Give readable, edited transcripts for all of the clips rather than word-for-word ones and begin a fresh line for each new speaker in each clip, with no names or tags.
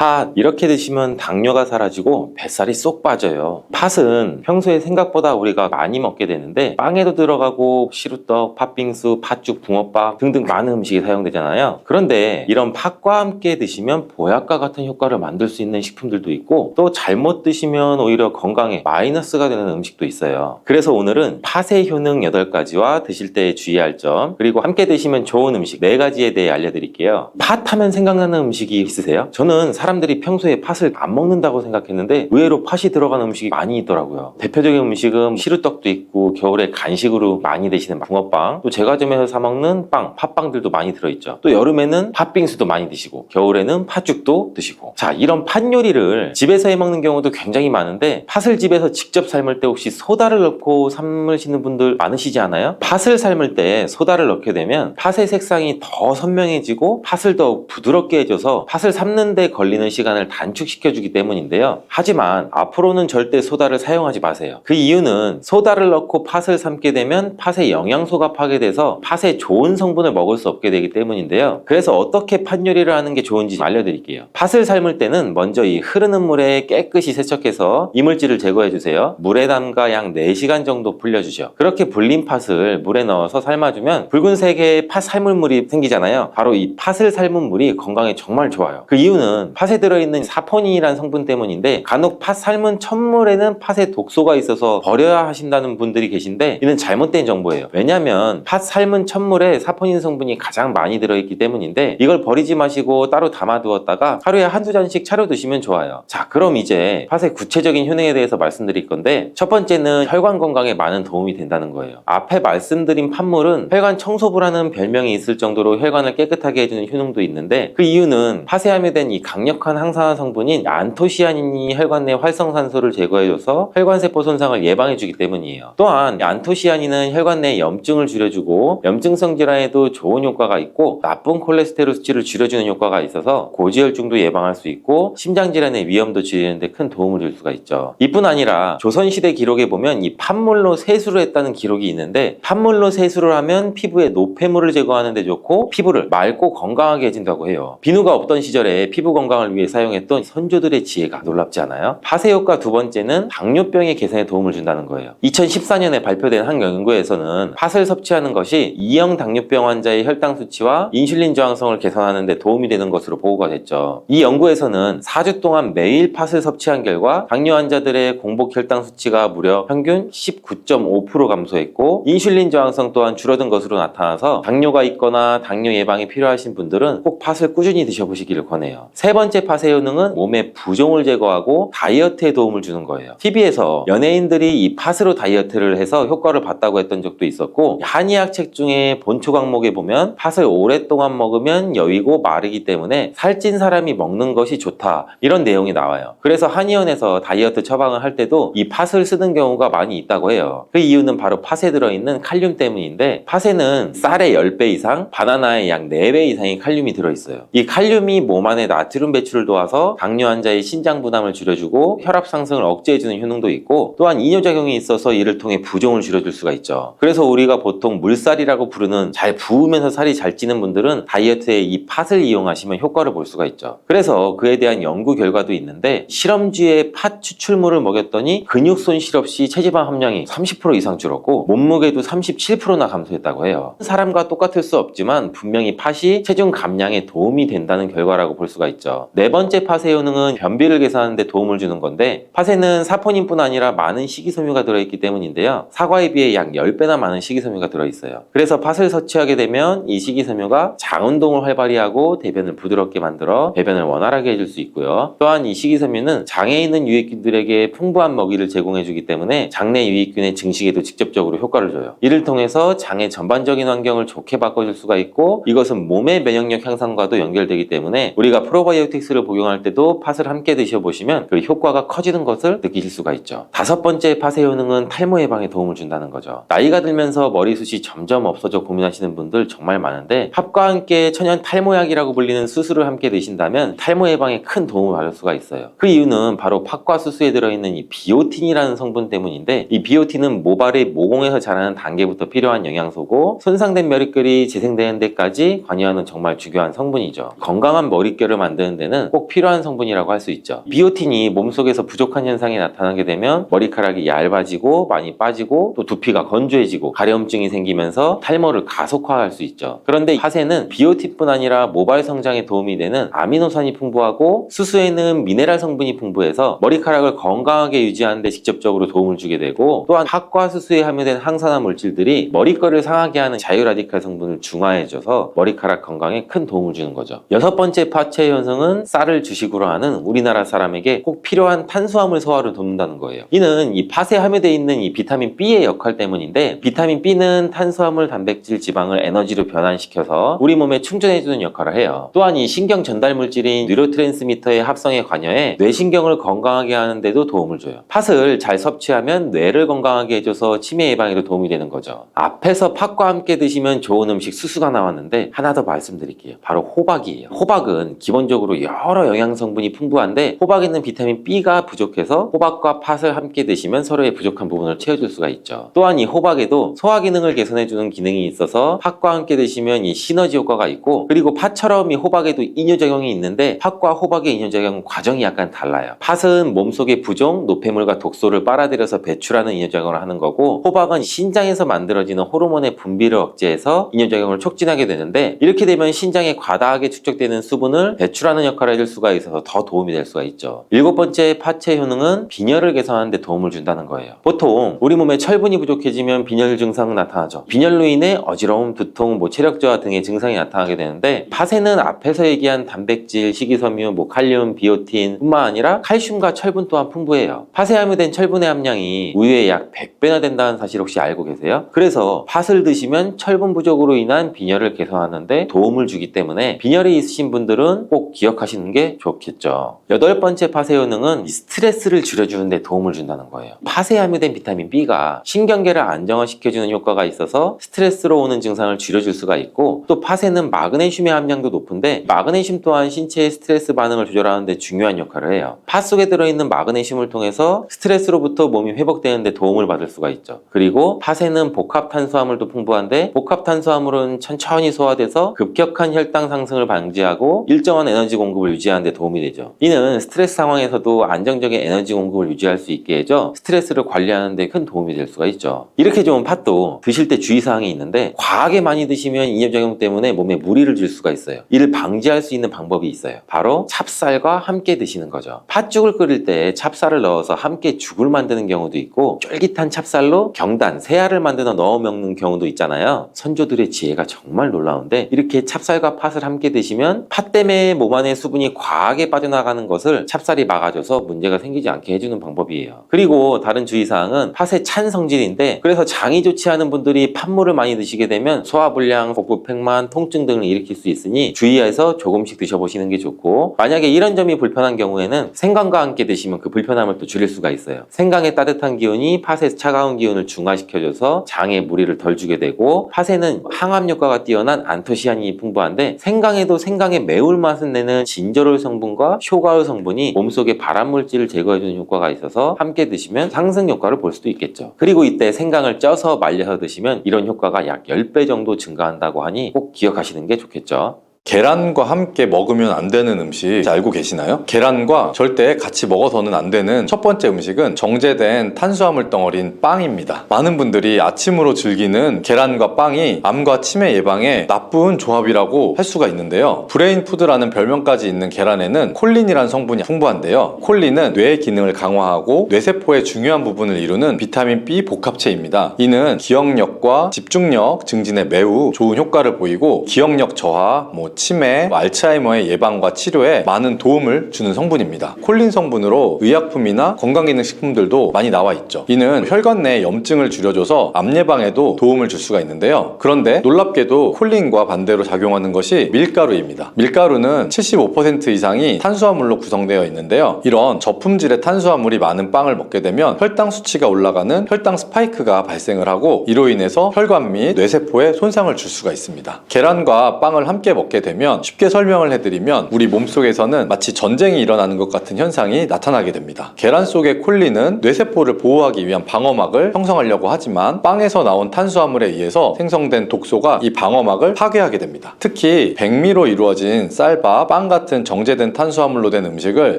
팥 이렇게 드시면 당뇨가 사라지고 뱃살이 쏙 빠져요. 팥은 평소에 생각보다 우리가 많이 먹게 되는데 빵에도 들어가고 시루떡, 팥빙수, 팥죽, 붕어빵 등등 많은 음식이 사용되잖아요. 그런데 이런 팥과 함께 드시면 보약과 같은 효과를 만들 수 있는 식품들도 있고 또 잘못 드시면 오히려 건강에 마이너스가 되는 음식도 있어요. 그래서 오늘은 팥의 효능 8가지와 드실 때 주의할 점 그리고 함께 드시면 좋은 음식 4가지에 대해 알려드릴게요. 팥 하면 생각나는 음식이 있으세요? 저는 사람들이 평소에 팥을 안 먹는다고 생각했는데 의외로 팥이 들어가는 음식이 많이 있더라고요. 대표적인 음식은 시루떡도 있고 겨울에 간식으로 많이 드시는 붕어빵, 또 제과점에서 사 먹는 빵, 팥빵들도 많이 들어있죠. 또 여름에는 팥빙수도 많이 드시고 겨울에는 팥죽도 드시고. 자, 이런 팥 요리를 집에서 해 먹는 경우도 굉장히 많은데 팥을 집에서 직접 삶을 때 혹시 소다를 넣고 삶으시는 분들 많으시지 않아요? 팥을 삶을 때 소다를 넣게 되면 팥의 색상이 더 선명해지고 팥을 더 부드럽게 해줘서 팥을 삶는 데 걸리는 시간을 단축시켜주기 때문인데요. 하지만 앞으로는 절대 소다를 사용하지 마세요. 그 이유는 소다를 넣고 팥을 삶게 되면 팥의 영양소가 파괴돼서 팥의 좋은 성분을 먹을 수 없게 되기 때문인데요. 그래서 어떻게 팥 요리를 하는 게 좋은지 알려드릴게요. 팥을 삶을 때는 먼저 이 흐르는 물에 깨끗이 세척해서 이물질을 제거해 주세요. 물에 담가 약 4시간 정도 불려주죠. 그렇게 불린 팥을 물에 넣어서 삶아주면 붉은색의 팥 삶은 물이 생기잖아요. 바로 이 팥을 삶은 물이 건강에 정말 좋아요. 그 이유는 팥에 들어있는 사포닌이라는 성분 때문인데 간혹 팥 삶은 첫물에는 팥에 독소가 있어서 버려야 하신다는 분들이 계신데 이는 잘못된 정보예요. 왜냐하면 팥 삶은 첫물에 사포닌 성분이 가장 많이 들어있기 때문인데 이걸 버리지 마시고 따로 담아두었다가 하루에 한두 잔씩 차려 드시면 좋아요. 자, 그럼 이제 팥의 구체적인 효능에 대해서 말씀드릴 건데 첫 번째는 혈관 건강에 많은 도움이 된다는 거예요. 앞에 말씀드린 팥물은 혈관 청소부라는 별명이 있을 정도로 혈관을 깨끗하게 해주는 효능도 있는데 그 이유는 팥에 함유된 이 강력한 항산화 성분인 안토시아닌이 혈관 내 활성산소를 제거해줘서 혈관세포 손상을 예방해주기 때문이에요. 또한 안토시아닌은 혈관 내 염증을 줄여주고 염증성 질환에도 좋은 효과가 있고 나쁜 콜레스테롤 수치를 줄여주는 효과가 있어서 고지혈증도 예방할 수 있고 심장질환의 위험도 줄이는 데 큰 도움을 줄 수가 있죠. 이뿐 아니라 조선시대 기록에 보면 이 팥물로 세수를 했다는 기록이 있는데 팥물로 세수를 하면 피부에 노폐물을 제거하는 데 좋고 피부를 맑고 건강하게 해준다고 해요. 비누가 없던 시절에 피부 건강을 위해 사용했던 선조들의 지혜가 놀랍지 않아요? 팥의 효과 두 번째는 당뇨병의 개선에 도움을 준다는 거예요. 2014년에 발표된 한 연구에서는 팥을 섭취하는 것이 2형 당뇨병 환자의 혈당 수치와 인슐린 저항성을 개선하는 데 도움이 되는 것으로 보고가 됐죠. 이 연구에서는 4주 동안 매일 팥을 섭취한 결과 당뇨 환자들의 공복 혈당 수치가 무려 평균 19.5% 감소했고 인슐린 저항성 또한 줄어든 것으로 나타나서 당뇨가 있거나 당뇨 예방이 필요하신 분들은 꼭 팥을 꾸준히 드셔보시기를 권해요. 세 번째 팥의 효능은 몸의 부종을 제거하고 다이어트에 도움을 주는 거예요. TV에서 연예인들이 이 팥으로 다이어트를 해서 효과를 봤다고 했던 적도 있었고 한의학 책 중에 본초 강목에 보면 팥을 오랫동안 먹으면 여위고 마르기 때문에 살찐 사람이 먹는 것이 좋다 이런 내용이 나와요. 그래서 한의원에서 다이어트 처방을 할 때도 이 팥을 쓰는 경우가 많이 있다고 해요. 그 이유는 바로 팥에 들어있는 칼륨 때문인데 팥에는 쌀의 10배 이상, 바나나의 약 4배 이상의 칼륨이 들어있어요. 이 칼륨이 몸 안에 나트륨 배출을 도와서 당뇨 환자의 신장 부담을 줄여주고 혈압 상승을 억제해주는 효능도 있고 또한 이뇨작용이 있어서 이를 통해 부종을 줄여줄 수가 있죠. 그래서 우리가 보통 물살이라고 부르는 잘 부으면서 살이 잘 찌는 분들은 다이어트에 이 팥을 이용하시면 효과를 볼 수가 있죠. 그래서 그에 대한 연구 결과도 있는데 실험쥐에 팥 추출물을 먹였더니 근육 손실 없이 체지방 함량이 30% 이상 줄었고 몸무게도 37%나 감소했다고 해요. 사람과 똑같을 수 없지만 분명히 팥이 체중 감량에 도움이 된다는 결과라고 볼 수가 있죠. 네 번째 팥의 효능은 변비를 개선하는 데 도움을 주는 건데 팥에는 사포닌뿐 아니라 많은 식이섬유가 들어있기 때문인데요. 사과에 비해 약 10배나 많은 식이섬유가 들어있어요. 그래서 팥을 섭취하게 되면 이 식이섬유가 장 운동을 활발히 하고 대변을 부드럽게 만들어 배변을 원활하게 해줄 수 있고요. 또한 이 식이섬유는 장에 있는 유익균들에게 풍부한 먹이를 제공해주기 때문에 장내 유익균의 증식에도 직접적으로 효과를 줘요. 이를 통해서 장의 전반적인 환경을 좋게 바꿔줄 수가 있고 이것은 몸의 면역력 향상과도 연결되기 때문에 우리가 프로바이오틱스를 복용할 때도 팥을 함께 드셔보시면 그 효과가 커지는 것을 느끼실 수가 있죠. 다섯 번째 팥의 효능은 탈모 예방에 도움을 준다는 거죠. 나이가 들면서 머리숱이 점점 없어져 고민하시는 분들 정말 많은데 팥과 함께 천연 탈모약이라고 불리는 수수를 함께 드신다면 탈모 예방에 큰 도움을 받을 수가 있어요. 그 이유는 바로 팥과 수수에 들어있는 이 비오틴이라는 성분 때문인데 이 비오틴은 모발의 모공에서 자라는 단계부터 필요한 영양소고 손상된 머릿결이 재생되는 데까지 관여하는 정말 중요한 성분이죠. 건강한 머릿결을 만드는 데는 경우에는 꼭 필요한 성분이라고 할 수 있죠. 비오틴이 몸속에서 부족한 현상이 나타나게 되면 머리카락이 얇아지고 많이 빠지고 또 두피가 건조해지고 가려움증이 생기면서 탈모를 가속화할 수 있죠. 그런데 파세는 비오틴뿐 아니라 모발 성장에 도움이 되는 아미노산이 풍부하고 수수에는 미네랄 성분이 풍부해서 머리카락을 건강하게 유지하는 데 직접적으로 도움을 주게 되고, 또한 팥과 수수에 함유된 항산화 물질들이 머리결을 상하게 하는 자유라디칼 성분을 중화해줘서 머리카락 건강에 큰 도움을 주는 거죠. 여섯 번째 파체 현상은 쌀을 주식으로 하는 우리나라 사람에게 꼭 필요한 탄수화물 소화를 돕는다는 거예요. 이는 이 팥에 함유되어 있는 이 비타민 B의 역할 때문인데, 비타민 B는 탄수화물, 단백질, 지방을 에너지로 변환시켜서 우리 몸에 충전해주는 역할을 해요. 또한 이 신경 전달 물질인 뉴로트랜스미터의 합성에 관여해 뇌신경을 건강하게 하는 데도 도움을 줘요. 팥을 잘 섭취하면 뇌를 건강하게 해줘서 치매 예방에도 도움이 되는 거죠. 앞에서 팥과 함께 드시면 좋은 음식 수수가 나왔는데 하나 더 말씀드릴게요. 바로 호박이에요. 호박은 기본적으로 여러 영양 성분이 풍부한데, 호박에는 비타민 B가 부족해서 호박과 팥을 함께 드시면 서로의 부족한 부분을 채워줄 수가 있죠. 또한 이 호박에도 소화 기능을 개선해주는 기능이 있어서 팥과 함께 드시면 이 시너지 효과가 있고, 그리고 팥처럼 이 호박에도 이뇨작용이 있는데 팥과 호박의 이뇨작용 과정이 약간 달라요. 팥은 몸속의 부종, 노폐물과 독소를 빨아들여서 배출하는 이뇨작용을 하는 거고, 호박은 신장에서 만들어지는 호르몬의 분비를 억제해서 이뇨작용을 촉진하게 되는데, 이렇게 되면 신장에 과다하게 축적되는 수분을 배출하는 역할을 해줄 수가 있어서 더 도움이 될 수가 있죠. 일곱 번째 파체 효능은 빈혈을 개선하는 데 도움을 준다는 거예요. 보통 우리 몸에 철분이 부족해지면 빈혈 증상이 나타나죠. 빈혈로 인해 어지러움, 두통, 체력 저하 등의 증상이 나타나게 되는데, 팥에는 앞에서 얘기한 단백질, 식이섬유, 칼륨, 비오틴 뿐만 아니라 칼슘과 철분 또한 풍부해요. 팥에 함유된 철분의 함량이 우유의 약 100배나 된다는 사실 혹시 알고 계세요? 그래서 팥을 드시면 철분 부족으로 인한 빈혈을 개선하는 데 도움을 주기 때문에 빈혈이 있으신 분들은 꼭 기억하시는 게 좋겠죠. 여덟 번째 팥의 효능은 스트레스를 줄여주는 데 도움을 준다는 거예요. 팥에 함유된 비타민 B가 신경계를 안정화시켜주는 효과가 있어서 스트레스로 오는 증상을 줄여줄 수가 있고, 또 팥에는 마그네슘의 함량도 높은데 마그네슘 또한 신체의 스트레스 반응을 조절하는 데 중요한 역할을 해요. 팥 속에 들어있는 마그네슘을 통해서 스트레스로부터 몸이 회복되는 데 도움을 받을 수가 있죠. 그리고 팥에는 복합 탄수화물도 풍부한데, 복합 탄수화물은 천천히 소화돼서 급격한 혈당 상승을 방지하고 일정한 에너지 공급을 유지하는 데 도움이 되죠. 이는 스트레스 상황에서도 안정적인 에너지 공급을 유지할 수 있게 해줘 스트레스를 관리하는 데 큰 도움이 될 수가 있죠. 이렇게 좋은 팥도 드실 때 주의사항이 있는데, 과하게 많이 드시면 이뇨작용 때문에 몸에 무리를 줄 수가 있어요. 이를 방지할 수 있는 방법이 있어요. 바로 찹쌀과 함께 드시는 거죠. 팥죽을 끓일 때 찹쌀을 넣어서 함께 죽을 만드는 경우도 있고, 쫄깃한 찹쌀로 경단, 새알을 만들어 넣어 먹는 경우도 있잖아요. 선조들의 지혜가 정말 놀라운데, 이렇게 찹쌀과 팥을 함께 드시면 팥 때문에 몸 안에 수분이 과하게 빠져나가는 것을 찹쌀이 막아줘서 문제가 생기지 않게 해주는 방법이에요. 그리고 다른 주의사항은 팥의 찬 성질인데, 그래서 장이 좋지 않은 분들이 팥물을 많이 드시게 되면 소화불량, 복부 팽만, 통증 등을 일으킬 수 있으니 주의해서 조금씩 드셔보시는 게 좋고, 만약에 이런 점이 불편한 경우에는 생강과 함께 드시면 그 불편함을 또 줄일 수가 있어요. 생강의 따뜻한 기운이 팥의 차가운 기운을 중화시켜줘서 장에 무리를 덜 주게 되고, 팥에는 항암 효과가 뛰어난 안토시아닌이 풍부한데, 생강에도 생강의 매운맛을 내는 진저롤 성분과 쇼가올 성분이 몸속의 발암물질을 제거해주는 효과가 있어서 함께 드시면 상승 효과를 볼 수도 있겠죠. 그리고 이때 생강을 쪄서 말려서 드시면 이런 효과가 약 10배 정도 증가한다고 하니 꼭 기억하시는 게 좋겠죠.
계란과 함께 먹으면 안 되는 음식 알고 계시나요? 계란과 절대 같이 먹어서는 안 되는 첫 번째 음식은 정제된 탄수화물 덩어리인 빵입니다. 많은 분들이 아침으로 즐기는 계란과 빵이 암과 치매 예방에 나쁜 조합이라고 할 수가 있는데요. 브레인푸드라는 별명까지 있는 계란에는 콜린이라는 성분이 풍부한데요. 콜린은 뇌의 기능을 강화하고 뇌세포의 중요한 부분을 이루는 비타민 B 복합체입니다. 이는 기억력과 집중력 증진에 매우 좋은 효과를 보이고, 기억력 저하, 치매, 알츠하이머의 예방과 치료에 많은 도움을 주는 성분입니다. 콜린 성분으로 의약품이나 건강기능식품들도 많이 나와 있죠. 이는 혈관 내 염증을 줄여줘서 암 예방에도 도움을 줄 수가 있는데요. 그런데 놀랍게도 콜린과 반대로 작용하는 것이 밀가루입니다. 밀가루는 75% 이상이 탄수화물로 구성되어 있는데요. 이런 저품질의 탄수화물이 많은 빵을 먹게 되면 혈당 수치가 올라가는 혈당 스파이크가 발생을 하고, 이로 인해서 혈관 및 뇌세포에 손상을 줄 수가 있습니다. 계란과 빵을 함께 먹게 되면 쉽게 설명을 해드리면 우리 몸속에서는 마치 전쟁이 일어나는 것 같은 현상이 나타나게 됩니다. 계란 속의 콜린은 뇌세포를 보호하기 위한 방어막을 형성하려고 하지만 빵에서 나온 탄수화물에 의해서 생성된 독소가 이 방어막을 파괴하게 됩니다. 특히 백미로 이루어진 쌀밥, 빵 같은 정제된 탄수화물로 된 음식을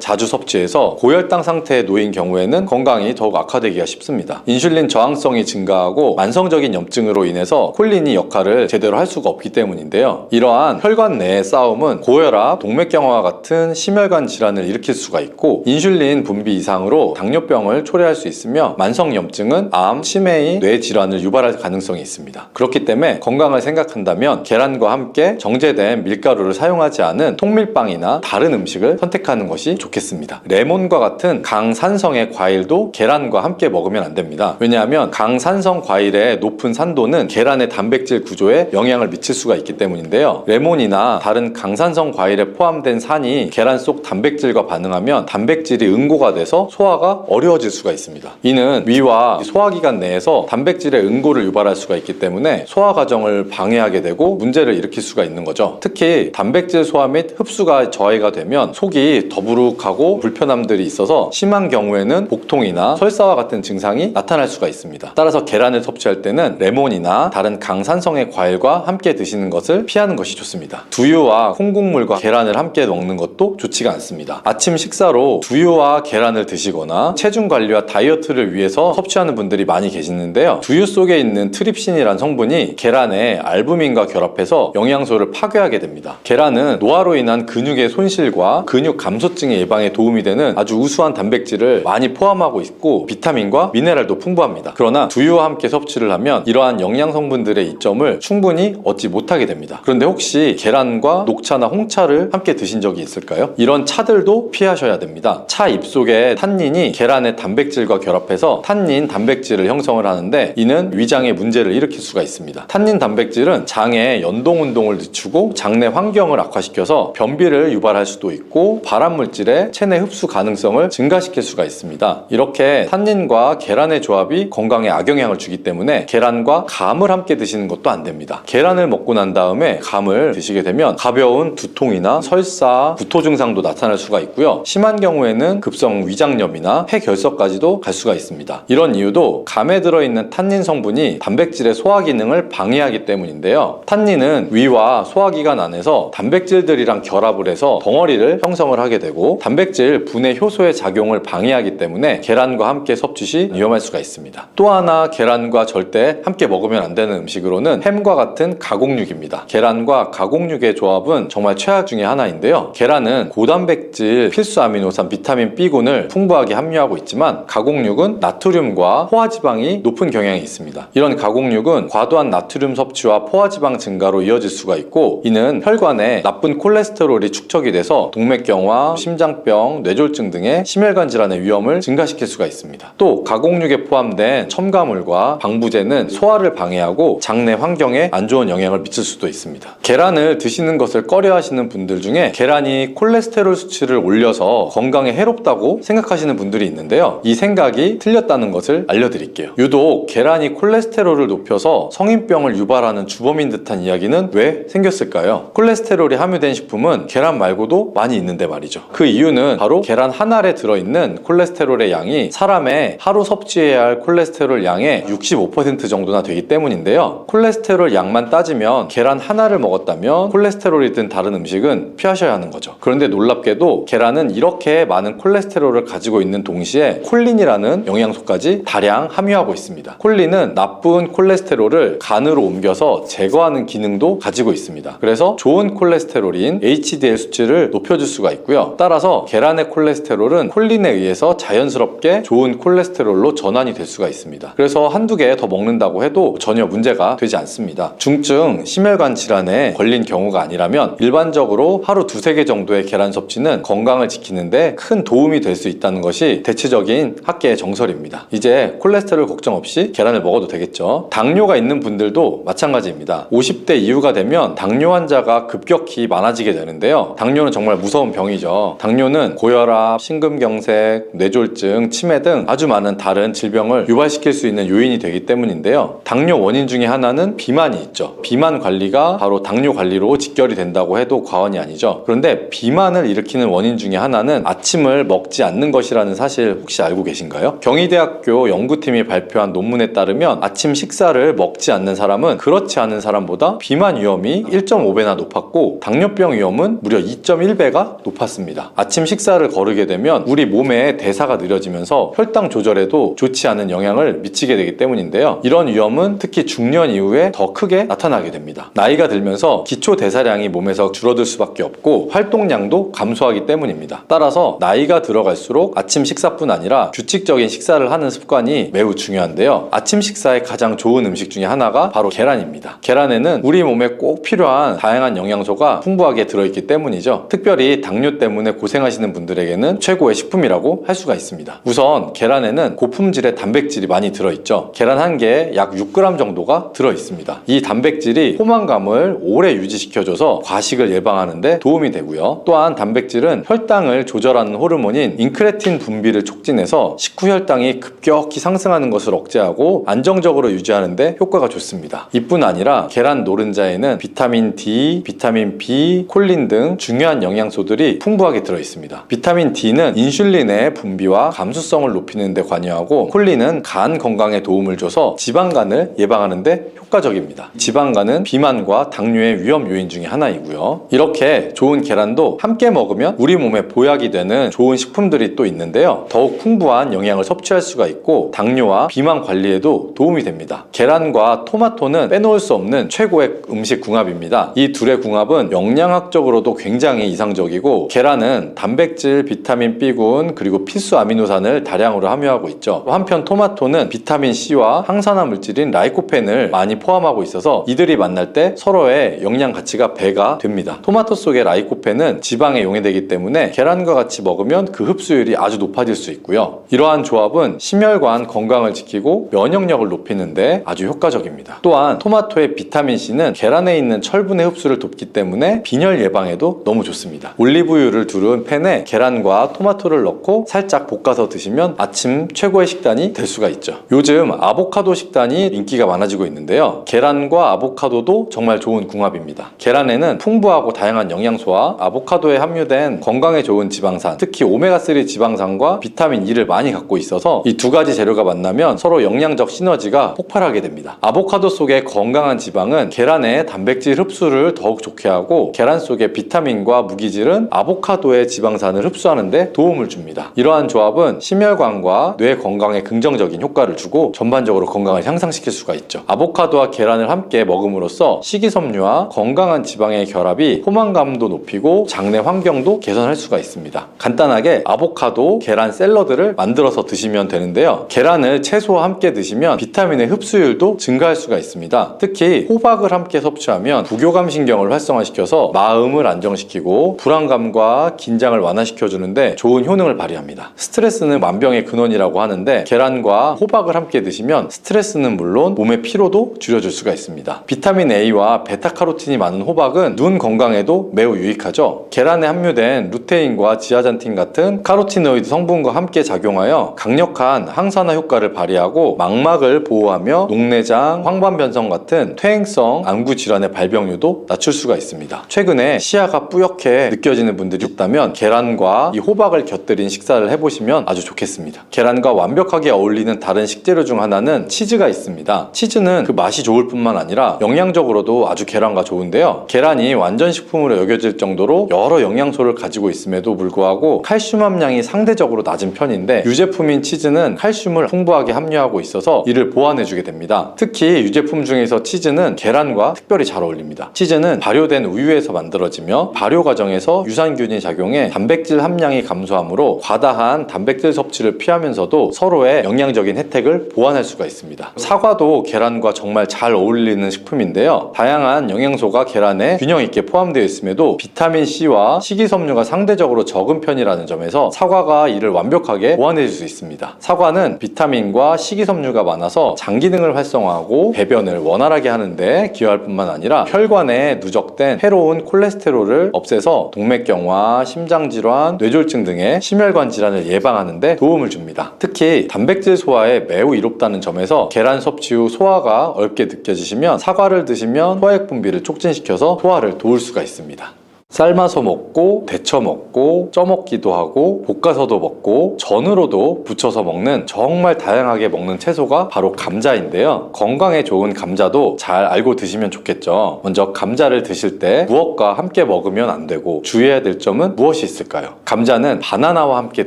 자주 섭취해서 고혈당 상태에 놓인 경우에는 건강이 더욱 악화되기가 쉽습니다. 인슐린 저항성이 증가하고 만성적인 염증으로 인해서 콜린이 역할을 제대로 할 수가 없기 때문인데요. 이러한 혈관 내의 싸움은 고혈압, 동맥경화와 같은 심혈관 질환을 일으킬 수가 있고 인슐린 분비 이상으로 당뇨병을 초래할 수 있으며 만성염증은 암, 치매의 뇌질환을 유발할 가능성이 있습니다. 그렇기 때문에 건강을 생각한다면 계란과 함께 정제된 밀가루를 사용하지 않은 통밀빵이나 다른 음식을 선택하는 것이 좋겠습니다. 레몬과 같은 강산성의 과일도 계란과 함께 먹으면 안 됩니다. 왜냐하면 강산성 과일의 높은 산도는 계란의 단백질 구조에 영향을 미칠 수가 있기 때문인데요. 레몬이나 다른 강산성 과일에 포함된 산이 계란 속 단백질과 반응하면 단백질이 응고가 돼서 소화가 어려워질 수가 있습니다. 이는 위와 소화기관 내에서 단백질의 응고를 유발할 수가 있기 때문에 소화 과정을 방해하게 되고 문제를 일으킬 수가 있는 거죠. 특히 단백질 소화 및 흡수가 저해가 되면 속이 더부룩하고 불편함들이 있어서 심한 경우에는 복통이나 설사와 같은 증상이 나타날 수가 있습니다. 따라서 계란을 섭취할 때는 레몬이나 다른 강산성의 과일과 함께 드시는 것을 피하는 것이 좋습니다. 두유와 콩국물과 계란을 함께 먹는 것도 좋지가 않습니다. 아침 식사로 두유와 계란을 드시거나 체중 관리와 다이어트를 위해서 섭취하는 분들이 많이 계시는데요. 두유 속에 있는 트립신이란 성분이 계란의 알부민과 결합해서 영양소를 파괴하게 됩니다. 계란은 노화로 인한 근육의 손실과 근육 감소증의 예방에 도움이 되는 아주 우수한 단백질을 많이 포함하고 있고 비타민과 미네랄도 풍부합니다. 그러나 두유와 함께 섭취를 하면 이러한 영양 성분들의 이점을 충분히 얻지 못하게 됩니다. 그런데 혹시 계란과 녹차나 홍차를 함께 드신 적이 있을까요? 이런 차들도 피하셔야 됩니다. 차 잎속의 탄닌이 계란의 단백질과 결합해서 탄닌 단백질을 형성을 하는데 이는 위장에 문제를 일으킬 수가 있습니다. 탄닌 단백질은 장의 연동 운동을 늦추고 장내 환경을 악화시켜서 변비를 유발할 수도 있고 발암물질의 체내 흡수 가능성을 증가시킬 수가 있습니다. 이렇게 탄닌과 계란의 조합이 건강에 악영향을 주기 때문에 계란과 감을 함께 드시는 것도 안 됩니다. 계란을 먹고 난 다음에 감을 드시게 되면 가벼운 두통이나 설사, 구토 증상도 나타날 수가 있고요. 심한 경우에는 급성 위장염이나 폐결석까지도 갈 수가 있습니다. 이런 이유도 감에 들어있는 탄닌 성분이 단백질의 소화 기능을 방해하기 때문인데요. 탄닌은 위와 소화기관 안에서 단백질들이랑 결합을 해서 덩어리를 형성을 하게 되고 단백질 분해 효소의 작용을 방해하기 때문에 계란과 함께 섭취 시 위험할 수가 있습니다. 또 하나 계란과 절대 함께 먹으면 안 되는 음식으로는 햄과 같은 가공육입니다. 계란과 가공육의 조합은 정말 최악 중에 하나인데요. 계란은 고단백질, 필수 아미노산, 비타민 B군을 풍부하게 함유하고 있지만 가공육은 나트륨과 포화지방이 높은 경향이 있습니다. 이런 가공육은 과도한 나트륨 섭취와 포화지방 증가로 이어질 수가 있고 이는 혈관에 나쁜 콜레스테롤이 축적이 돼서 동맥경화, 심장병, 뇌졸중 등의 심혈관 질환의 위험을 증가시킬 수가 있습니다. 또 가공육에 포함된 첨가물과 방부제는 소화를 방해하고 장내 환경에 안 좋은 영향을 미칠 수도 있습니다. 계란을 드시는 것을 꺼려하시는 분들 중에 계란이 콜레스테롤 수치를 올려서 건강에 해롭다고 생각하시는 분들이 있는데요. 이 생각이 틀렸다는 것을 알려드릴게요. 유독 계란이 콜레스테롤을 높여서 성인병을 유발하는 주범인 듯한 이야기는 왜 생겼을까요? 콜레스테롤이 함유된 식품은 계란 말고도 많이 있는데 말이죠. 그 이유는 바로 계란 한 알에 들어있는 콜레스테롤의 양이 사람의 하루 섭취해야 할 콜레스테롤 양의 65% 정도나 되기 때문인데요. 콜레스테롤 양만 따지면 계란 하나를 먹었다면 콜레스테롤이 든 다른 음식은 피하셔야 하는 거죠. 그런데 놀랍게도 계란은 이렇게 많은 콜레스테롤을 가지고 있는 동시에 콜린이라는 영양소까지 다량 함유하고 있습니다. 콜린은 나쁜 콜레스테롤을 간으로 옮겨서 제거하는 기능도 가지고 있습니다. 그래서 좋은 콜레스테롤인 HDL 수치를 높여줄 수가 있고요. 따라서 계란의 콜레스테롤은 콜린에 의해서 자연스럽게 좋은 콜레스테롤로 전환이 될 수가 있습니다. 그래서 한두 개 더 먹는다고 해도 전혀 문제가 되지 않습니다. 중증 심혈관 질환에 걸린 경우가 아니라면 일반적으로 하루 두세 개 정도의 계란 섭취는 건강을 지키는데 큰 도움이 될 수 있다는 것이 대체적인 학계의 정설입니다. 이제 콜레스테롤 걱정 없이 계란을 먹어도 되겠죠. 당뇨가 있는 분들도 마찬가지입니다. 50대 이후가 되면 당뇨 환자가 급격히 많아지게 되는데요. 당뇨는 정말 무서운 병이죠. 당뇨는 고혈압, 심근경색, 뇌졸중, 치매 등 아주 많은 다른 질병을 유발시킬 수 있는 요인이 되기 때문인데요. 당뇨 원인 중에 하나는 비만이 있죠. 비만 관리가 바로 당뇨 관리로 원인으로 직결이 된다고 해도 과언이 아니죠. 그런데 비만을 일으키는 원인 중에 하나는 아침을 먹지 않는 것이라는 사실 혹시 알고 계신가요? 경희대학교 연구팀이 발표한 논문에 따르면 아침 식사를 먹지 않는 사람은 그렇지 않은 사람보다 비만 위험이 1.5배나 높았고 당뇨병 위험은 무려 2.1배가 높았습니다. 아침 식사를 거르게 되면 우리 몸의 대사가 느려지면서 혈당 조절에도 좋지 않은 영향을 미치게 되기 때문인데요. 이런 위험은 특히 중년 이후에 더 크게 나타나게 됩니다. 나이가 들면서 기초 대사량이 몸에서 줄어들 수밖에 없고 활동량도 감소하기 때문입니다. 따라서 나이가 들어갈수록 아침 식사뿐 아니라 규칙적인 식사를 하는 습관이 매우 중요한데요. 아침 식사에 가장 좋은 음식 중에 하나가 바로 계란입니다. 계란에는 우리 몸에 꼭 필요한 다양한 영양소가 풍부하게 들어있기 때문이죠. 특별히 당뇨 때문에 고생하시는 분들에게는 최고의 식품이라고 할 수가 있습니다. 우선 계란에는 고품질의 단백질이 많이 들어있죠. 계란 한 개에 약 6g 정도가 들어있습니다. 이 단백질이 포만감을 오래 유지시켜줘서 과식을 예방하는 데 도움이 되고요. 또한 단백질은 혈당을 조절하는 호르몬인 인크레틴 분비를 촉진해서 식후 혈당이 급격히 상승하는 것을 억제하고 안정적으로 유지하는 데 효과가 좋습니다. 이뿐 아니라 계란 노른자에는 비타민 D, 비타민 B, 콜린 등 중요한 영양소들이 풍부하게 들어있습니다. 비타민 D는 인슐린의 분비와 감수성을 높이는 데 관여하고 콜린은 간 건강에 도움을 줘서 지방간을 예방하는 데 효과적입니다. 지방간은 비만과 당뇨의 위험 요인 중에 하나이고요. 이렇게 좋은 계란도 함께 먹으면 우리 몸에 보약이 되는 좋은 식품들이 또 있는데요. 더욱 풍부한 영양을 섭취할 수가 있고 당뇨와 비만 관리에도 도움이 됩니다. 계란과 토마토는 빼놓을 수 없는 최고의 음식 궁합입니다. 이 둘의 궁합은 영양학적으로도 굉장히 이상적이고 계란은 단백질, 비타민 B군 그리고 필수 아미노산을 다량으로 함유하고 있죠. 한편 토마토는 비타민 C와 항산화 물질인 라이코펜을 많이 포함하고 있어서 이들이 만날 때 서로의 영양 가치가 배가 됩니다. 토마토 속의 라이코펜은 지방에 용해되기 때문에 계란과 같이 먹으면 그 흡수율이 아주 높아질 수 있고요. 이러한 조합은 심혈관 건강을 지키고 면역력을 높이는 데 아주 효과적입니다. 또한 토마토의 비타민 C는 계란에 있는 철분의 흡수를 돕기 때문에 빈혈 예방에도 너무 좋습니다. 올리브유를 두른 팬에 계란과 토마토를 넣고 살짝 볶아서 드시면 아침 최고의 식단이 될 수가 있죠. 요즘 아보카도 식단이 인기가 많아지고 있는데요. 계란과 아보카도도 정말 좋은 궁합입니다. 계란에는 풍부하고 다양한 영양소와 아보카도에 함유된 건강에 좋은 지방산, 특히 오메가3 지방산과 비타민 E를 많이 갖고 있어서 이 두 가지 재료가 만나면 서로 영양적 시너지가 폭발하게 됩니다. 아보카도 속의 건강한 지방은 계란의 단백질 흡수를 더욱 좋게 하고 계란 속의 비타민과 무기질은 아보카도의 지방산을 흡수하는 데 도움을 줍니다. 이러한 조합은 심혈관과 뇌 건강에 긍정적인 효과를 주고 전반적으로 건강을 향상시킬 수가 있죠. 아보카도와 계란을 함께 먹음으로써 식이섬유와 건강한 지방의 결합이 포만감도 높이고 장내 환경도 개선할 수가 있습니다. 간단하게 아보카도, 계란 샐러드를 만들어서 드시면 되는데요. 계란을 채소와 함께 드시면 비타민의 흡수율도 증가할 수가 있습니다. 특히 호박을 함께 섭취하면 부교감 신경을 활성화시켜서 마음을 안정시키고 불안감과 긴장을 완화시켜주는데 좋은 효능을 발휘합니다. 스트레스는 만병의 근원이라고 하는데 계란과 호박을 함께 드시면 스트레스는 물론 몸의 피로도 줄여줄 수가 있습니다. 비타민 A와 베타카로틴이 많은 호박은 눈 건강에도 매우 유익하죠. 계란에 함유된 루테인과 지아잔틴 같은 카로티노이드 성분과 함께 작용하여 강력한 항산화 효과를 발휘하고 망막을 보호하며 녹내장, 황반변성 같은 퇴행성 안구 질환의 발병률도 낮출 수가 있습니다. 최근에 시야가 뿌옇게 느껴지는 분들이 있다면 계란과 이 호박을 곁들인 식사를 해보시면 아주 좋겠습니다. 계란과 완벽하게 어울리는 다른 식재료 중 하나는 치즈가 있습니다. 치즈는 그 맛이 좋을 뿐만 아니라 영양적으로도 아주 계란과 좋은데요. 계란이 완전 식품으로 여겨질 정도로 여러 영양소를 가지고 있음에도 불구하고 칼슘 함량이 상대적으로 낮은 편인데 유제품인 치즈는 칼슘을 풍부하게 함유하고 있어서 이를 보완해주게 됩니다. 특히 유제품 중에서 치즈는 계란과 특별히 잘 어울립니다. 치즈는 발효된 우유에서 만들어지며 발효 과정에서 유산균이 작용해 단백질 함량이 감소하므로 과다한 단백질 섭취를 피하면서도 서로의 영양적인 혜택을 보완할 수가 있습니다. 사과도 계란과 정말 잘 어울리는 식품인데요. 다양한 영양소가 계란에 균형 있게 포함되어 있음에도 비타민 C와 식이섬유가 상대적으로 적은 편이라는 점에서 사과가 이를 완벽하게 보완해 줄 수 있습니다. 사과는 비타민과 식이섬유가 많아서 장 기능을 활성화하고 배변을 원활하게 하는데 기여할 뿐만 아니라 혈관에 누적된 해로운 콜레스테롤을 없애서 동맥경화, 심장질환, 뇌졸중 등의 심혈관 질환을 예방하는 데 도움을 줍니다. 특히 단백질 소화에 매우 이롭다는 점에서 계란 섭취 후 소화가 가볍게 느껴지시면 사과를 드시면 소화액 분비를 촉진시켜서 소화를 도울 수가 있습니다. 삶아서 먹고, 데쳐 먹고, 쪄 먹기도 하고, 볶아서도 먹고, 전으로도 부쳐서 먹는 정말 다양하게 먹는 채소가 바로 감자인데요. 건강에 좋은 감자도 잘 알고 드시면 좋겠죠. 먼저 감자를 드실 때 무엇과 함께 먹으면 안 되고 주의해야 될 점은 무엇이 있을까요? 감자는 바나나와 함께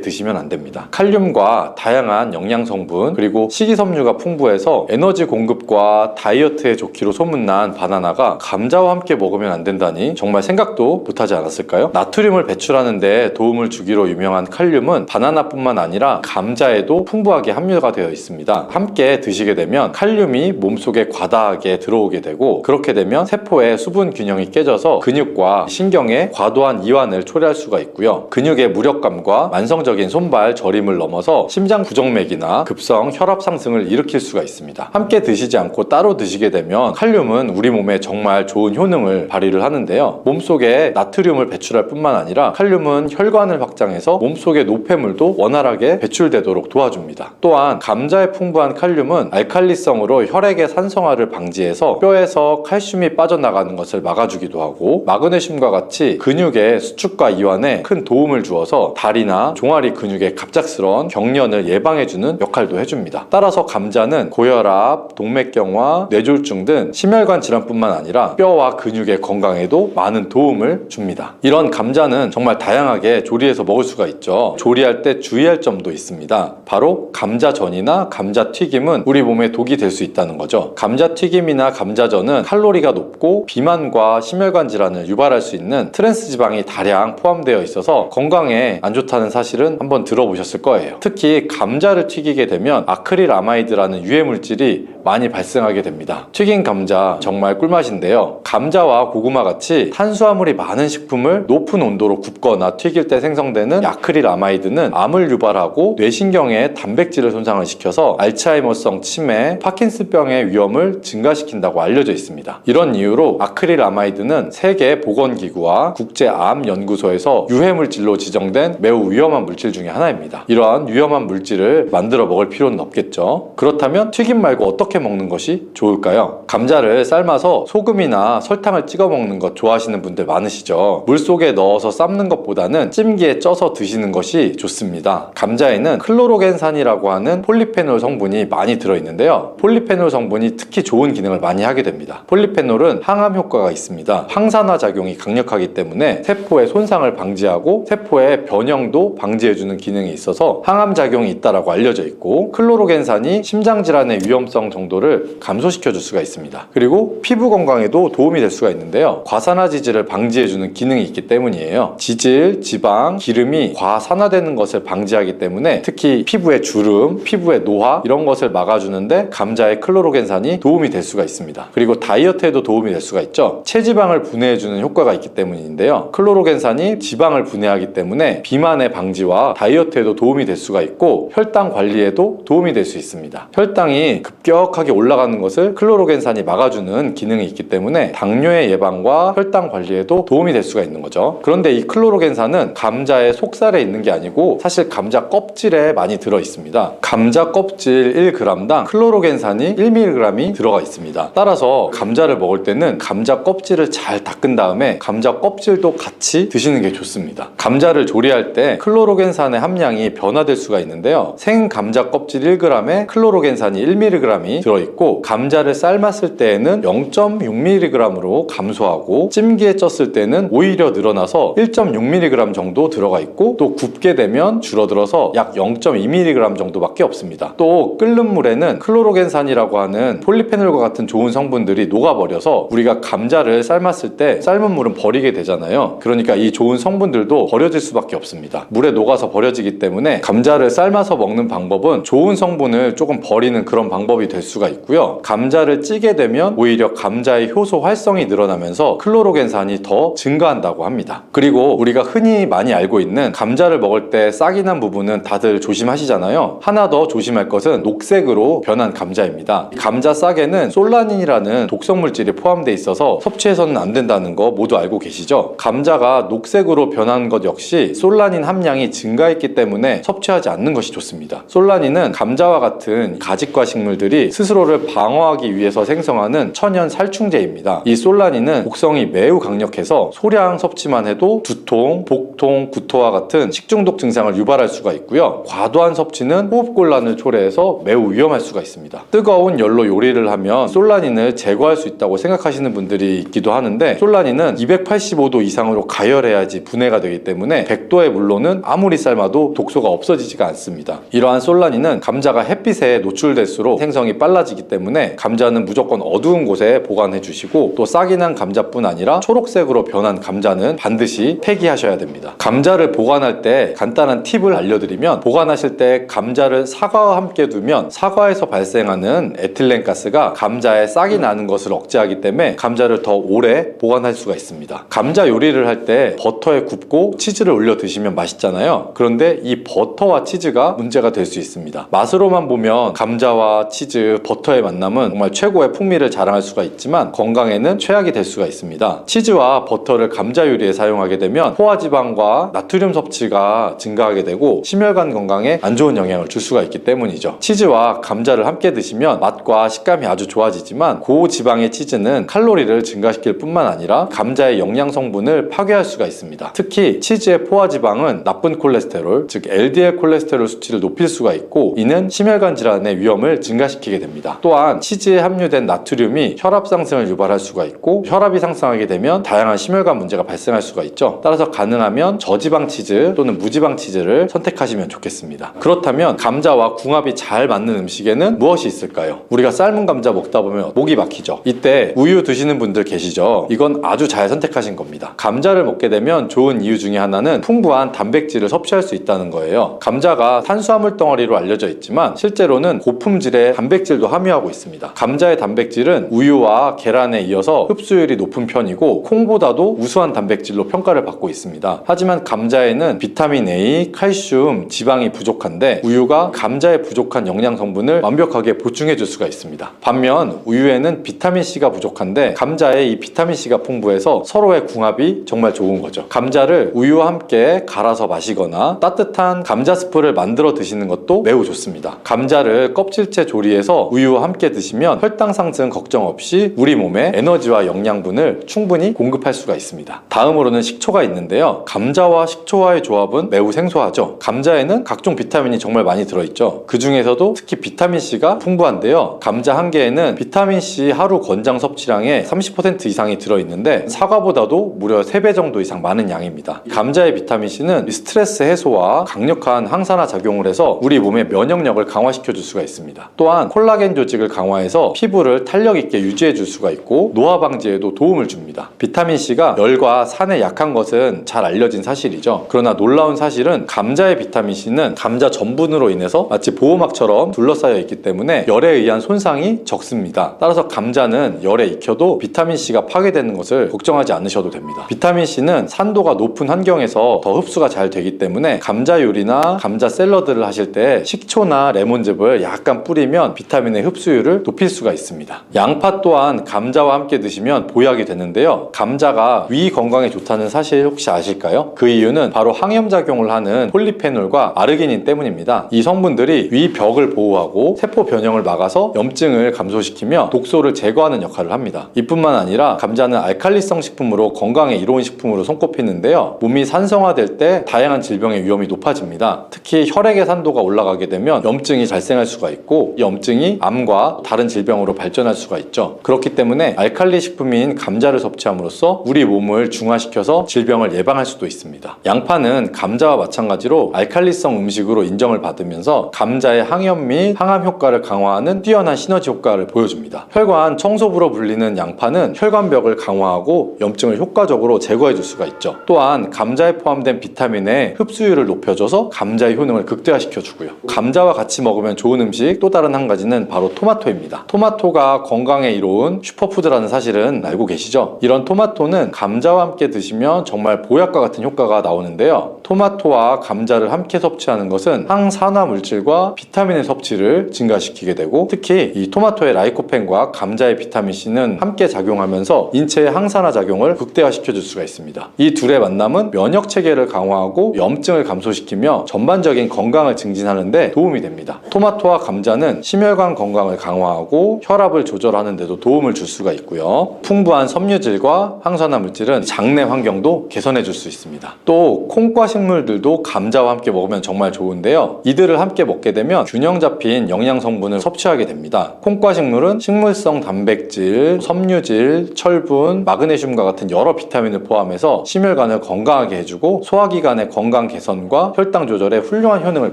드시면 안 됩니다. 칼륨과 다양한 영양 성분 그리고 식이섬유가 풍부해서 에너지 공급과 다이어트에 좋기로 소문난 바나나가 감자와 함께 먹으면 안 된다니 정말 생각도 못하지 않았을까요? 나트륨을 배출하는 데 도움을 주기로 유명한 칼륨은 바나나뿐만 아니라 감자에도 풍부하게 함유가 되어 있습니다. 함께 드시게 되면 칼륨이 몸속에 과다하게 들어오게 되고 그렇게 되면 세포의 수분 균형이 깨져서 근육과 신경에 과도한 이완을 초래할 수가 있고요. 근육의 무력감과 만성적인 손발 저림을 넘어서 심장 부정맥이나 급성 혈압 상승을 일으킬 수가 있습니다. 함께 드시지 않고 따로 드시게 되면 칼륨은 우리 몸에 정말 좋은 효능을 발휘를 하는데요. 몸속에 나트륨을 배출할 뿐만 아니라 칼륨은 혈관을 확장해서 몸속의 노폐물도 원활하게 배출되도록 도와줍니다. 또한 감자에 풍부한 칼륨은 알칼리성으로 혈액의 산성화를 방지해서 뼈에서 칼슘이 빠져나가는 것을 막아주기도 하고 마그네슘과 같이 근육의 수축과 이완에 큰 도움을 주어서 다리나 종아리 근육의 갑작스러운 경련을 예방해주는 역할도 해줍니다. 따라서 감자는 고혈압, 동맥경화, 뇌졸중 등 심혈관 질환뿐만 아니라 뼈와 근육의 건강에도 많은 도움을 줍니다. 이런 감자는 정말 다양하게 조리해서 먹을 수가 있죠. 조리할 때 주의할 점도 있습니다. 바로 감자전이나 감자튀김은 우리 몸에 독이 될 수 있다는 거죠. 감자튀김이나 감자전은 칼로리가 높고 비만과 심혈관 질환을 유발할 수 있는 트랜스 지방이 다량 포함되어 있어서 건강에 안 좋다는 사실은 한번 들어보셨을 거예요. 특히 감자를 튀기게 되면 아크릴아마이드라는 유해 물질이 많이 발생하게 됩니다. 튀긴 감자 정말 꿀맛인데요. 감자와 고구마 같이 탄수화물이 많은 식품을 높은 온도로 굽거나 튀길 때 생성되는 아크릴아마이드는 암을 유발하고 뇌신경의 단백질을 손상을 시켜서 알츠하이머성 치매, 파킨슨병의 위험을 증가시킨다고 알려져 있습니다. 이런 이유로 아크릴아마이드는 세계보건기구와 국제암연구소에서 유해물질로 지정된 매우 위험한 물질 중에 하나입니다. 이러한 위험한 물질을 만들어 먹을 필요는 없겠죠. 그렇다면 튀김 말고 어떻게 먹는 것이 좋을까요? 감자를 삶아서 소금이나 설탕을 찍어 먹는 것 좋아하시는 분들 많으시죠? 물속에 넣어서 삶는 것보다는 찜기에 쪄서 드시는 것이 좋습니다. 감자에는 클로로겐산이라고 하는 폴리페놀 성분이 많이 들어있는데요. 폴리페놀 성분이 특히 좋은 기능을 많이 하게 됩니다. 폴리페놀은 항암 효과가 있습니다. 항산화 작용이 강력하기 때문에 세포의 손상을 방지하고 세포의 변형도 방지해주는 기능이 있어서 항암 작용이 있다고 알려져 있고 클로로겐산이 심장질환의 위험성 정도를 감소시켜줄 수가 있습니다. 그리고 피부 건강에도 도움이 될 수가 있는데요. 과산화지질을 방지해주는 기능이 있기 때문이에요. 지질, 지방, 기름이 과산화되는 것을 방지하기 때문에 특히 피부의 주름, 피부의 노화 이런 것을 막아주는데 감자의 클로로겐산이 도움이 될 수가 있습니다. 그리고 다이어트에도 도움이 될 수가 있죠. 체지방을 분해해주는 효과가 있기 때문인데요. 클로로겐산이 지방을 분해하기 때문에 비만의 방지와 다이어트에도 도움이 될 수가 있고 혈당 관리에도 도움이 될 수 있습니다. 혈당이 급격하게 올라가는 것을 클로로겐산이 막아주는 기능이 있기 때문에 당뇨의 예방과 혈당 관리에도 도움이 될 수가 있는 거죠. 그런데 이 클로로겐산은 감자의 속살에 있는 게 아니고 사실 감자 껍질에 많이 들어 있습니다. 감자 껍질 1g당 클로로겐산이 1mg이 들어가 있습니다. 따라서 감자를 먹을 때는 감자 껍질을 잘 닦은 다음에 감자 껍질도 같이 드시는 게 좋습니다. 감자를 조리할 때 클로로겐산의 함량이 변화될 수가 있는데요. 생 감자 껍질 1g에 클로로겐산이 1mg이 들어있고 감자를 삶았을 때에는 0.6mg으로 감소하고 찜기에 쪘을 때는 오히려 늘어나서 1.6mg 정도 들어가 있고 또 굽게 되면 줄어들어서 약 0.2mg 정도밖에 없습니다. 또 끓는 물에는 클로로겐산이라고 하는 폴리페놀과 같은 좋은 성분들이 녹아버려서 우리가 감자를 삶았을 때 삶은 물은 버리게 되잖아요. 그러니까 이 좋은 성분들도 버려질 수밖에 없습니다. 물에 녹아서 버려지기 때문에 감자를 삶아서 먹는 방법은 좋은 성분을 조금 버리는 그런 방법이 될 수가 있고요. 감자를 찌게 되면 오히려 감자의 효소 활성이 늘어나면서 클로로겐산이 더 증가한다고 합니다. 그리고 우리가 흔히 많이 알고 있는 감자를 먹을 때 싹이 난 부분은 다들 조심하시잖아요. 하나 더 조심할 것은 녹색으로 변한 감자입니다. 감자 싹에는 솔라닌이라는 독성 물질이 포함되어 있어서 섭취해서는 안 된다는 거 모두 알고 계시죠? 감자가 녹색으로 변한 것 역시 솔라닌 함량이 증가했기 때문에 섭취하지 않는 것이 좋습니다. 솔라닌은 감자와 같은 가직과 식물들이 스스로를 방어하기 위해서 생성하는 천연 살충제입니다. 이 솔라닌은 독성이 매우 강력해서 소량 섭취만 해도 두통, 복통, 구토와 같은 식중독 증상을 유발할 수가 있고요. 과도한 섭취는 호흡곤란을 초래해서 매우 위험할 수가 있습니다. 뜨거운 열로 요리를 하면 솔라닌을 제거할 수 있다고 생각하시는 분들이 있기도 하는데, 솔라닌은 285도 이상으로 가열해야지 분해가 되기 때문에 100도의 물로는 아무리 삶아도 독소가 없어지지가 않습니다. 이러한 솔라닌은 감자가 햇빛에 노출될수록 생성이 빨라지기 때문에 감자는 무조건 어두운 곳에 보관해 주시고, 또 싹이 난 감자뿐 아니라 초록색으로 변한 감자는 반드시 폐기하셔야 됩니다. 감자를 보관할 때 간단한 팁을 알려드리면, 보관하실 때 감자를 사과와 함께 두면 사과에서 발생하는 에틸렌가스가 감자에 싹이 나는 것을 억제하기 때문에 감자를 더 오래 보관할 수가 있습니다. 감자 요리를 할 때 버터에 굽고 치즈를 올려 드시면 맛있잖아요. 그런데 이 버터와 치즈가 문제가 될 수 있습니다. 맛으로만 보면 감자와 치즈, 버터의 만남은 정말 최고의 풍미를 자랑할 수가 있지만 건강에는 최악이 될 수가 있습니다. 치즈와 버터를 감자 요리에 사용하게 되면 포화지방과 나트륨 섭취가 증가하게 되고 심혈관 건강에 안 좋은 영향을 줄 수가 있기 때문이죠. 치즈와 감자를 함께 드시면 맛과 식감이 아주 좋아지지만, 고지방의 치즈는 칼로리를 증가시킬 뿐만 아니라 감자의 영양 성분을 파괴할 수가 있습니다. 특히 치즈의 포화지방은 나쁜 콜레스테롤, 즉 LDL 콜레스테롤 수치를 높일 수가 있고, 이는 심혈관 질환의 위험을 증가시키게 됩니다. 또한 치즈에 함유된 나트륨이 혈압 상승을 유발할 수가 있고, 혈압이 상승하게 되면 다양한 심혈관 문제가 발생할 수가 있죠. 따라서 가능하면 저지방 치즈 또는 무지방 치즈를 선택하시면 좋겠습니다. 그렇다면 감자와 궁합이 잘 맞는 음식에는 무엇이 있을까요? 우리가 삶은 감자 먹다 보면 목이 막히죠. 이때 우유 드시는 분들 계시죠? 이건 아주 잘 선택하신 겁니다. 감자를 먹게 되면 좋은 이유 중에 하나는 풍부한 단백질을 섭취할 수 있다는 거예요. 감자가 탄수화물 덩어리로 알려져 있지만 실제로는 고품질의 단백질도 함유하고 있습니다. 감자의 단백질은 우유와 계란에 이어서 흡수율이 높은 편이고 콩보다도 우수한 단백질로 평가를 받고 있습니다. 하지만 감자에는 비타민 A, 칼슘, 지방이 부족한데 우유가 감자의 부족한 영양 성분을 완벽하게 보충해 줄 수가 있습니다. 반면 우유에는 비타민C가 부족한데 감자에 이 비타민C가 풍부해서 서로의 궁합이 정말 좋은 거죠. 감자를 우유와 함께 갈아서 마시거나 따뜻한 감자 스프를 만들어 드시는 것도 매우 좋습니다. 감자를 껍질째 조리해서 우유와 함께 드시면 혈당 상승 걱정 없이 우리 몸에 에너지와 영양분을 충분히 공급할 수가 있습니다. 다음으로는 식초가 있는데요. 감자와 식초와의 조합은 매우 생소하죠. 감자에는 각종 비타민이 정말 많이 들어있죠. 그 중에서도 특히 비타민C가 풍부한데요. 감자 한 개에는 비타민C 하루 권장 섭취량의 30% 이상이 들어있는데 사과보다도 무려 3배 정도 이상 많은 양입니다. 감자의 비타민C는 스트레스 해소와 강력한 항산화 작용을 해서 우리 몸의 면역력을 강화시켜 줄 수가 있습니다. 또한 콜라겐 조직을 강화해서 피부를 탄력 있게 유지해 줄 수가 있고 노화 방지에도 도움을 줍니다. 비타민C가 열과 산에 약한 것은 잘 알려진 사실이죠. 그러나 놀라운 사실은 감자의 비타민C는 감자 전분으로 인해서 마치 보호막처럼 둘러싸여 있기 때문에 열에 의한 손상이 적습니다. 따라서 감자는 열에 익혀도 비타민C가 파괴되는 것을 걱정하지 않으셔도 됩니다. 비타민C는 산도가 높은 환경에서 더 흡수가 잘 되기 때문에 감자 요리나 감자 샐러드를 하실 때 식초나 레몬즙을 약간 뿌리면 비타민의 흡수율을 높일 수가 있습니다. 양파 또한 감자와 함께 드시면 보약이 되는데요. 감자가 위 건강에 좋다는 사실 혹시 아실까요? 그 이유는 바로 항염작용을 하는 폴리페놀과 아르기닌 때문입니다. 이 성분들이 위 벽을 보호하고 세포 변형을 막아서 염증을 감소시키며 독소를 제거하는 역할을 합니다. 이뿐만 아니라 감자는 알칼리성 식품으로 건강에 이로운 식품으로 손꼽히는데요. 몸이 산성화될 때 다양한 질병의 위험이 높아집니다. 특히 혈액의 산도가 올라가게 되면 염증이 발생할 수가 있고 이 염증이 암과 다른 질병으로 발전할 수가 있죠. 그렇기 때문에 알칼리 식품인 감자를 섭취함으로써 우리 몸을 중화시켜서 질병을 예방할 수도 있습니다. 양파는 감자와 마찬가지로 알칼리성 음식으로 인정을 받으면서 감자의 항염 및 항암 효과를 강화하는 뛰어난 시너지 효과를 보여줍니다. 혈관 청소부로 불리는 양파는 혈관벽을 강화하고 염증을 효과적으로 제거해 줄 수가 있죠. 또한 감자에 포함된 비타민의 흡수율을 높여줘서 감자의 효능을 극대화시켜 주고요. 감자와 같이 먹으면 좋은 음식 또 다른 한 가지는 바로 토마토입니다. 토마토가 건강에 이로운 슈퍼푸드라는 사실은 알고 계시죠? 이런 토마토는 토마토는 감자와 함께 드시면 정말 보약과 같은 효과가 나오는데요. 토마토와 감자를 함께 섭취하는 것은 항산화 물질과 비타민의 섭취를 증가시키게 되고, 특히 이 토마토의 라이코펜과 감자의 비타민C는 함께 작용하면서 인체의 항산화 작용을 극대화시켜줄 수가 있습니다. 이 둘의 만남은 면역 체계를 강화하고 염증을 감소시키며 전반적인 건강을 증진하는 데 도움이 됩니다. 토마토와 감자는 심혈관 건강을 강화하고 혈압을 조절하는 데도 도움을 줄 수가 있고요. 풍부한 섬유질과 항산화 물질은 장내 환경도 개선해 줄 수 있습니다. 또 콩과 식물들도 감자와 함께 먹으면 정말 좋은데요. 이들을 함께 먹게 되면 균형 잡힌 영양 성분을 섭취하게 됩니다. 콩과 식물은 식물성 단백질, 섬유질, 철분, 마그네슘과 같은 여러 비타민을 포함해서 심혈관을 건강하게 해주고 소화기관의 건강 개선과 혈당 조절에 훌륭한 효능을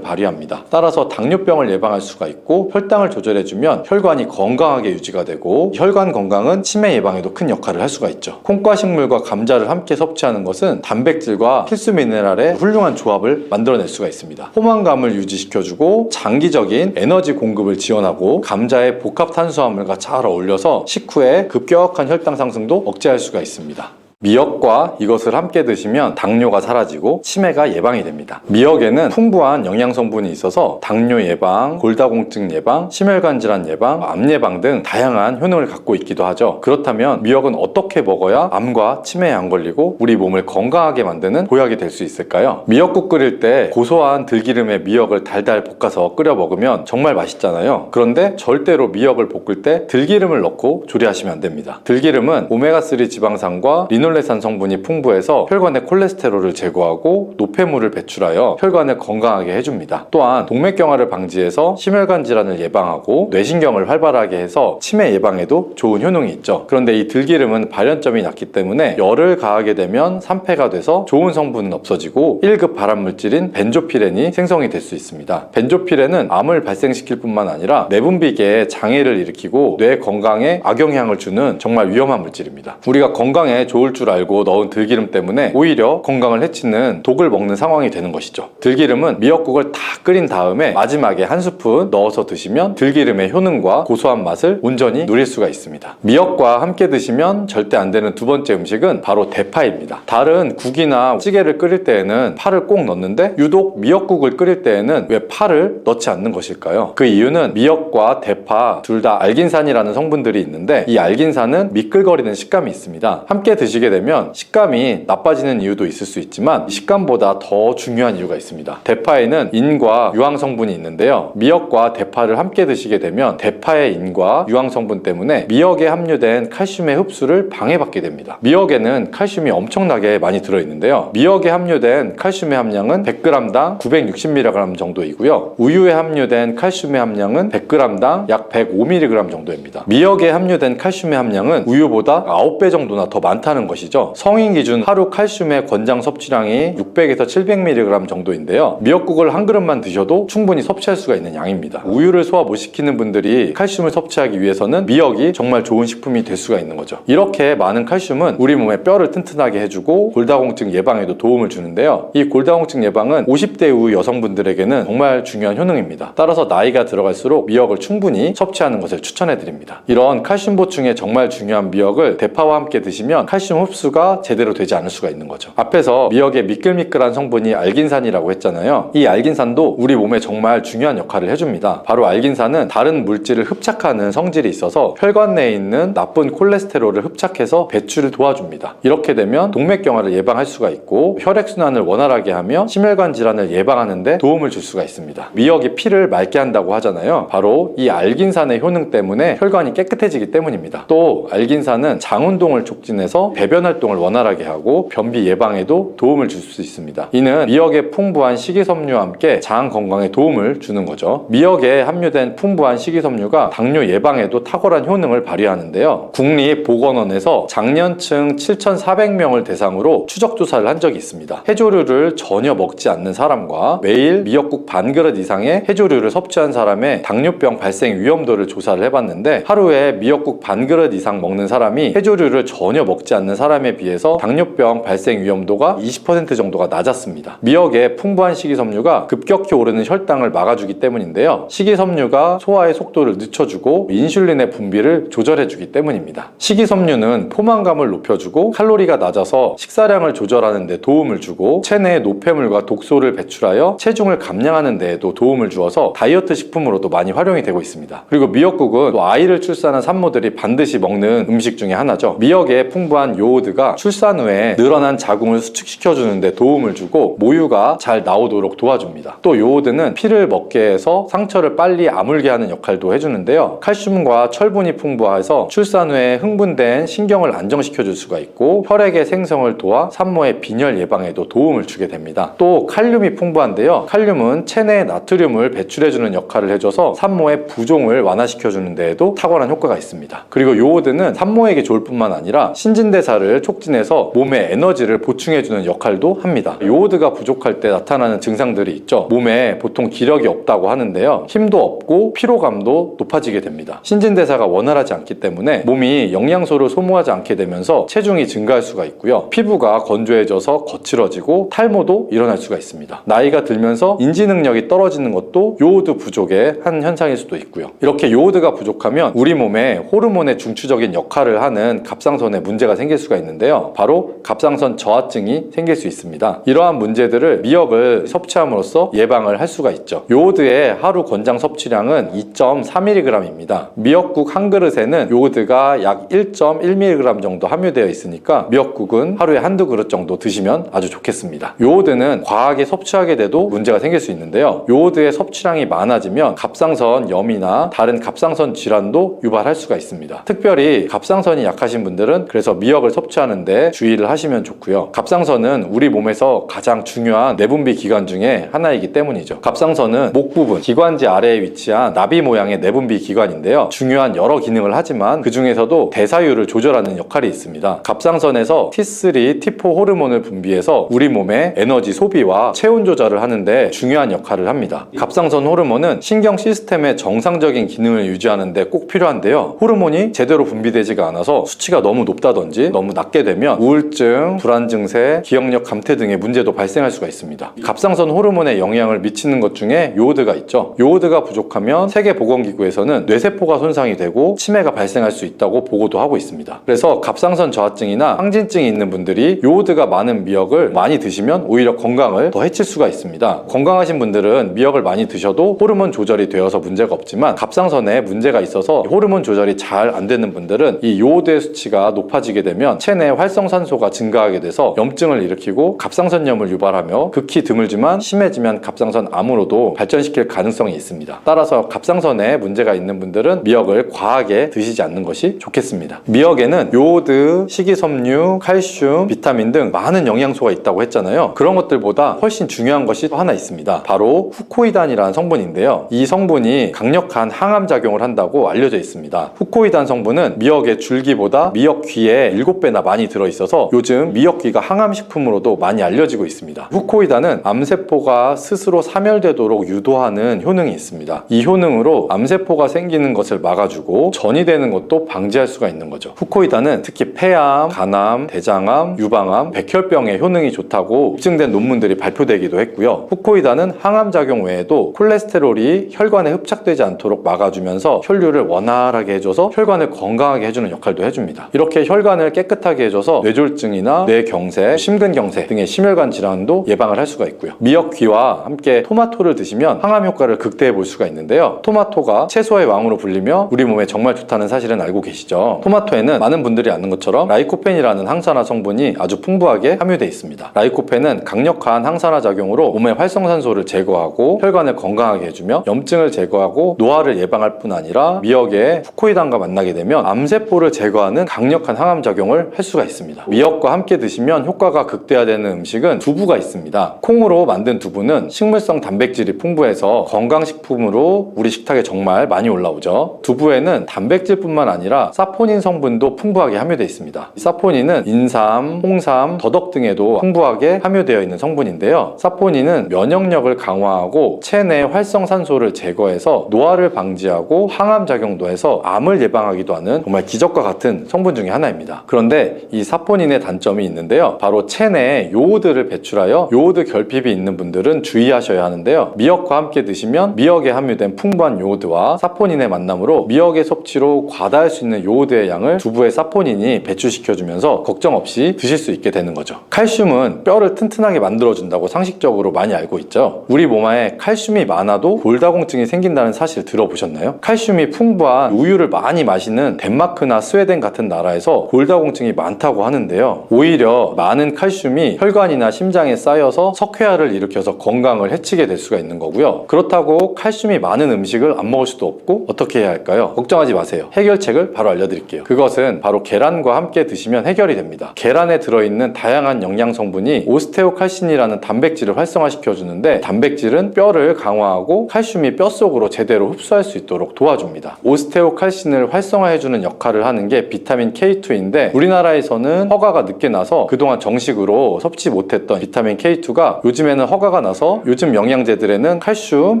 발휘합니다. 따라서 당뇨병을 예방할 수가 있고, 혈당을 조절해주면 혈관이 건강하게 유지가 되고, 혈관 건강은 치매 예방에도 큰 역할을 할 수가 있죠. 콩과 식물과 감자를 함께 섭취하는 것은 단백질과 필수 미네랄의 훌륭한 조합을 만들어낼 수가 있습니다. 포만감을 유지시켜주고 장기적인 에너지 공급을 지원하고, 감자의 복합 탄수화물과 잘 어울려서 식후에 급격한 혈당 상승도 억제할 수가 있습니다. 미역과 이것을 함께 드시면 당뇨가 사라지고 치매가 예방이 됩니다. 미역에는 풍부한 영양 성분이 있어서 당뇨 예방, 골다공증 예방, 심혈관 질환 예방, 암 예방 등 다양한 효능을 갖고 있기도 하죠. 그렇다면 미역은 어떻게 먹어야 암과 치매에 안 걸리고 우리 몸을 건강하게 만드는 보약이 될 수 있을까요? 미역국 끓일 때 고소한 들기름에 미역을 달달 볶아서 끓여 먹으면 정말 맛있잖아요. 그런데 절대로 미역을 볶을 때 들기름을 넣고 조리하시면 안 됩니다. 들기름은 오메가3 지방산과 리놀레산 성분이 풍부해서 혈관의 콜레스테롤을 제거하고 노폐물을 배출하여 혈관을 건강하게 해줍니다. 또한 동맥경화를 방지해서 심혈관 질환을 예방하고 뇌신경을 활발하게 해서 치매 예방에도 좋은 효능이 있죠. 그런데 이 들기름은 발연점이 낮기 때문에 열을 가하게 되면 산패가 돼서 좋은 성분은 없어지고 1급 발암물질인 벤조피렌이 생성이 될 수 있습니다. 벤조피렌은 암을 발생시킬 뿐만 아니라 내분비계에 장애를 일으키고 뇌 건강에 악영향을 주는 정말 위험한 물질입니다. 우리가 건강에 좋을 줄 알고 넣은 들기름 때문에 오히려 건강을 해치는 독을 먹는 상황이 되는 것이죠. 들기름은 미역국을 다 끓인 다음에 마지막에 한 스푼 넣어서 드시면 들기름의 효능과 고소한 맛을 온전히 누릴 수가 있습니다. 미역과 함께 드시면 절대 안 되는 두 번째 음식은 바로 대파입니다. 다른 국이나 찌개를 끓일 때에는 파를 꼭 넣는데 유독 미역국을 끓일 때에는 왜 파를 넣지 않는 것일까요? 그 이유는 미역과 대파 둘 다 알긴산이라는 성분들이 있는데, 이 알긴산은 미끌거리는 식감이 있습니다. 함께 드시게 되면 식감이 나빠지는 이유도 있을 수 있지만 식감보다 더 중요한 이유가 있습니다. 대파에는 인과 유황 성분이 있는데요. 미역과 대파를 함께 드시게 되면 대파의 인과 유황 성분 때문에 미역에 함유된 칼슘의 흡수를 방해받게 됩니다. 미역에는 칼슘이 엄청나게 많이 들어있는데요. 미역에 함유된 칼슘의 함량은 100g당 960mg 정도이고요. 우유에 함유된 칼슘의 함량은 100g당 약 105mg 정도입니다. 미역에 함유된 칼슘의 함량은 우유보다 9배 정도나 더 많다는 것이죠. 성인 기준 하루 칼슘의 권장 섭취량이 600에서 700mg 정도인데요. 미역국을 한 그릇만 드셔도 충분히 섭취할 수가 있는 양입니다. 우유를 소화 못 시키는 분들이 칼슘을 섭취하기 위해서는 미역이 정말 좋은 식품이 될 수가 있는 거죠. 이렇게 많은 칼슘은 우리 몸의 뼈를 튼튼하게 해주고 골다공증 예방에도 도움을 주는데요. 이 골다공증 예방은 50대 이후 여성분들에게는 정말 중요한 효능입니다. 따라서 나이가 들어갈수록 미역을 충분히 섭취하는 것을 추천해드립니다. 이런 칼슘 보충에 정말 중요한 미역을 대파와 함께 드시면 칼슘 흡수가 제대로 되지 않을 수가 있는 거죠. 앞에서 미역의 미끌미끌한 성분이 알긴산이라고 했잖아요. 이 알긴산도 우리 몸에 정말 중요한 역할을 해줍니다. 바로 알긴산은 다른 물질을 흡착하는 성질이 있어서 혈관 내에 있는 나쁜 콜레스테롤을 흡착해서 배출을 도와줍니다. 이렇게 되면 동맥경화를 예방할 수가 있고 혈액순환을 원활하게 하며 심혈관 질환을 예방하는 데 도움을 줄 수가 있습니다. 미역이 피를 맑게 한다고 하잖아요. 바로 이 알긴산의 효능 때문에 혈관이 깨끗해지기 때문입니다. 또 알긴산은 장 운동을 촉진해서 배변 활동을 원활하게 하고 변비 예방에도 도움을 줄 수 있습니다. 이는 미역의 풍부한 식이섬유와 함께 장 건강에 도움을 주는 거죠. 미역에 함유된 풍부한 식이섬유가 당뇨 예방에도 탁월한 효능을 발휘하는데요. 국립보건원에서 장년층 7,400명을 대상으로 추적 조사를 한 적이 있습니다. 해조류를 전혀 먹지 않는 사람과 매일 미역국 반 그릇 이상의 해조류를 섭취한 사람의 당뇨병 발생 위험도를 조사를 해봤는데, 하루에 미역국 반 그릇 이상 먹는 사람이 해조류를 전혀 먹지 않는 사람 사람에 비해서 당뇨병 발생 위험도가 20% 정도가 낮았습니다. 미역의 풍부한 식이섬유가 급격히 오르는 혈당을 막아주기 때문인데요. 식이섬유가 소화의 속도를 늦춰주고 인슐린의 분비를 조절해주기 때문입니다. 식이섬유는 포만감을 높여주고 칼로리가 낮아서 식사량을 조절하는 데 도움을 주고 체내의 노폐물과 독소를 배출하여 체중을 감량하는 데에도 도움을 주어서 다이어트 식품으로도 많이 활용이 되고 있습니다. 그리고 미역국은 또 아이를 출산한 산모들이 반드시 먹는 음식 중에 하나죠. 미역의 풍부한 요오드가 출산 후에 늘어난 자궁을 수축시켜주는 데 도움을 주고 모유가 잘 나오도록 도와줍니다. 또 요오드는 피를 먹게 해서 상처를 빨리 아물게 하는 역할도 해주는데요. 칼슘과 철분이 풍부해서 출산 후에 흥분된 신경을 안정시켜줄 수가 있고 혈액의 생성을 도와 산모의 빈혈 예방에도 도움을 주게 됩니다. 또 칼륨이 풍부한데요. 칼륨은 체내의 나트륨을 배출해주는 역할을 해줘서 산모의 부종을 완화시켜주는 데에도 탁월한 효과가 있습니다. 그리고 요오드는 산모에게 좋을 뿐만 아니라 신진대사를 촉진해서 몸에 에너지를 보충해주는 역할도 합니다. 요오드가 부족할 때 나타나는 증상들이 있죠. 몸에 보통 기력이 없다고 하는데요. 힘도 없고 피로감도 높아지게 됩니다. 신진대사가 원활하지 않기 때문에 몸이 영양소를 소모하지 않게 되면서 체중이 증가할 수가 있고요. 피부가 건조해져서 거칠어지고 탈모도 일어날 수가 있습니다. 나이가 들면서 인지 능력이 떨어지는 것도 요오드 부족의 한 현상일 수도 있고요. 이렇게 요오드가 부족하면 우리 몸에 호르몬의 중추적인 역할을 하는 갑상선에 문제가 생길 수가 있는데요. 바로 갑상선 저하증이 생길 수 있습니다. 이러한 문제들을 미역을 섭취함으로써 예방을 할 수가 있죠. 요오드의 하루 권장 섭취량은 2.3mg입니다. 미역국 한 그릇에는 요오드가 약 1.1mg 정도 함유되어 있으니까 미역국은 하루에 한두 그릇 정도 드시면 아주 좋겠습니다. 요오드는 과하게 섭취하게 돼도 문제가 생길 수 있는데요. 요오드의 섭취량이 많아지면 갑상선 염이나 다른 갑상선 질환도 유발할 수가 있습니다. 특별히 갑상선이 약하신 분들은 그래서 미역을 섭취하는데 주의를 하시면 좋고요. 갑상선은 우리 몸에서 가장 중요한 내분비 기관 중에 하나이기 때문이죠. 갑상선은 목 부분, 기관지 아래에 위치한 나비 모양의 내분비 기관인데요. 중요한 여러 기능을 하지만 그 중에서도 대사율을 조절하는 역할이 있습니다. 갑상선에서 T3, T4 호르몬을 분비해서 우리 몸의 에너지 소비와 체온 조절을 하는데 중요한 역할을 합니다. 갑상선 호르몬은 신경 시스템의 정상적인 기능을 유지하는 데 꼭 필요한데요. 호르몬이 제대로 분비되지가 않아서 수치가 너무 높다든지 너무 낮게 되면 우울증, 불안 증세, 기억력 감퇴 등의 문제도 발생할 수가 있습니다. 갑상선 호르몬에 영향을 미치는 것 중에 요오드가 있죠. 요오드가 부족하면 세계보건기구에서는 뇌세포가 손상이 되고 치매가 발생할 수 있다고 보고도 하고 있습니다. 그래서 갑상선 저하증이나 항진증이 있는 분들이 요오드가 많은 미역을 많이 드시면 오히려 건강을 더 해칠 수가 있습니다. 건강하신 분들은 미역을 많이 드셔도 호르몬 조절이 되어서 문제가 없지만 갑상선에 문제가 있어서 호르몬 조절이 잘 안 되는 분들은 이 요오드의 수치가 높아지게 되면 체내 활성산소가 증가하게 돼서 염증을 일으키고 갑상선염을 유발하며 극히 드물지만 심해지면 갑상선 암으로도 발전시킬 가능성이 있습니다. 따라서 갑상선에 문제가 있는 분들은 미역을 과하게 드시지 않는 것이 좋겠습니다. 미역에는 요오드, 식이섬유, 칼슘, 비타민 등 많은 영양소가 있다고 했잖아요. 그런 것들보다 훨씬 중요한 것이 또 하나 있습니다. 바로 후코이단이라는 성분인데요. 이 성분이 강력한 항암 작용을 한다고 알려져 있습니다. 후코이단 성분은 미역의 줄기보다 미역귀에 7배나 많이 들어있어서 요즘 미역귀가 항암식품으로도 많이 알려지고 있습니다. 후코이단은 암세포가 스스로 사멸되도록 유도하는 효능이 있습니다. 이 효능으로 암세포가 생기는 것을 막아주고 전이 되는 것도 방지할 수가 있는 거죠. 후코이단은 특히 폐암, 간암, 대장암, 유방암, 백혈병에 효능이 좋다고 입증된 논문들이 발표되기도 했고요. 후코이단은 항암작용 외에도 콜레스테롤이 혈관에 흡착되지 않도록 막아주면서 혈류를 원활하게 해줘서 혈관을 건강하게 해주는 역할도 해줍니다. 이렇게 혈관을 깨끗하게 해줘서 뇌졸중이나 뇌경색, 심근경색 등의 심혈관 질환도 예방을 할 수가 있고요. 미역귀와 함께 토마토를 드시면 항암 효과를 극대화해 볼 수가 있는데요. 토마토가 채소의 왕으로 불리며 우리 몸에 정말 좋다는 사실은 알고 계시죠? 토마토에는 많은 분들이 아는 것처럼 라이코펜이라는 항산화 성분이 아주 풍부하게 함유되어 있습니다. 라이코펜은 강력한 항산화 작용으로 몸의 활성산소를 제거하고 혈관을 건강하게 해주며 염증을 제거하고 노화를 예방할 뿐 아니라 미역의 후코이단과 만나게 되면 암세포를 제거하는 강력한 항암 작용을 할 수가 있습니다. 미역과 함께 드시면 효과가 극대화되는 음식은 두부가 있습니다. 콩으로 만든 두부는 식물성 단백질이 풍부해서 건강식품으로 우리 식탁에 정말 많이 올라오죠. 두부에는 단백질뿐만 아니라 사포닌 성분도 풍부하게 함유되어 있습니다. 사포닌은 인삼, 홍삼, 더덕 등에도 풍부하게 함유되어 있는 성분인데요. 사포닌은 면역력을 강화하고 체내 활성산소를 제거해서 노화를 방지하고 항암 작용도 해서 암을 예방하기도 하는 정말 기적과 같은 성분 중에 하나입니다. 그런데 그런데 이 사포닌의 단점이 있는데요. 바로 체내에 요오드를 배출하여 요오드 결핍이 있는 분들은 주의하셔야 하는데요. 미역과 함께 드시면 미역에 함유된 풍부한 요오드와 사포닌의 만남으로 미역의 섭취로 과다할 수 있는 요오드의 양을 두부의 사포닌이 배출시켜주면서 걱정 없이 드실 수 있게 되는 거죠. 칼슘은 뼈를 튼튼하게 만들어준다고 상식적으로 많이 알고 있죠. 우리 몸에 칼슘이 많아도 골다공증이 생긴다는 사실 들어보셨나요? 칼슘이 풍부한 우유를 많이 마시는 덴마크나 스웨덴 같은 나라에서 골다공증이 많다고 하는데요. 오히려 많은 칼슘이 혈관이나 심장에 쌓여서 석회화를 일으켜서 건강을 해치게 될 수가 있는 거고요. 그렇다고 칼슘이 많은 음식을 안 먹을 수도 없고 어떻게 해야 할까요? 걱정하지 마세요. 해결책을 바로 알려드릴게요. 그것은 바로 계란과 함께 드시면 해결이 됩니다. 계란에 들어있는 다양한 영양 성분이 오스테오칼신이라는 단백질을 활성화시켜주는데, 단백질은 뼈를 강화하고 칼슘이 뼛속으로 제대로 흡수할 수 있도록 도와줍니다. 오스테오칼신을 활성화해주는 역할을 하는 게 비타민 K2인데, 우리나라에서는 허가가 늦게 나서 그동안 정식으로 섭취 못했던 비타민 K2가 요즘에는 허가가 나서 요즘 영양제들에는 칼슘,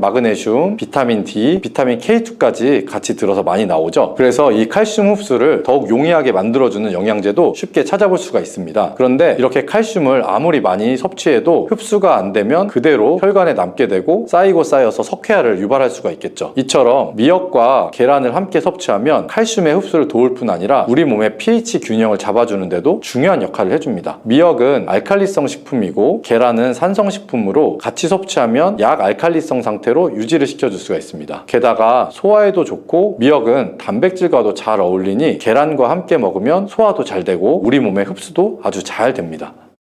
마그네슘, 비타민 D, 비타민 K2까지 같이 들어서 많이 나오죠. 그래서 이 칼슘 흡수를 더욱 용이하게 만들어주는 영양제도 쉽게 찾아볼 수가 있습니다. 그런데 이렇게 칼슘을 아무리 많이 섭취해도 흡수가 안 되면 그대로 혈관에 남게 되고 쌓이고 쌓여서 석회화를 유발할 수가 있겠죠. 이처럼 미역과 계란을 함께 섭취하면 칼슘의 흡수를 도울 뿐 아니라 우리 몸의 pH 균형을 잡아주는데도 중요한 역할을 해줍니다. 미역은 알칼리성 식품이고 계란은 산성 식품으로 같이 섭취하면 약알칼리성 상태로 유지를 시켜줄 수가 있습니다. 게다가 소화에도 좋고 미역은 단백질과도 잘 어울리니 계란과 함께 먹으면 소화도 잘 되고 우리 몸의 흡수도 아주 잘 됩니다.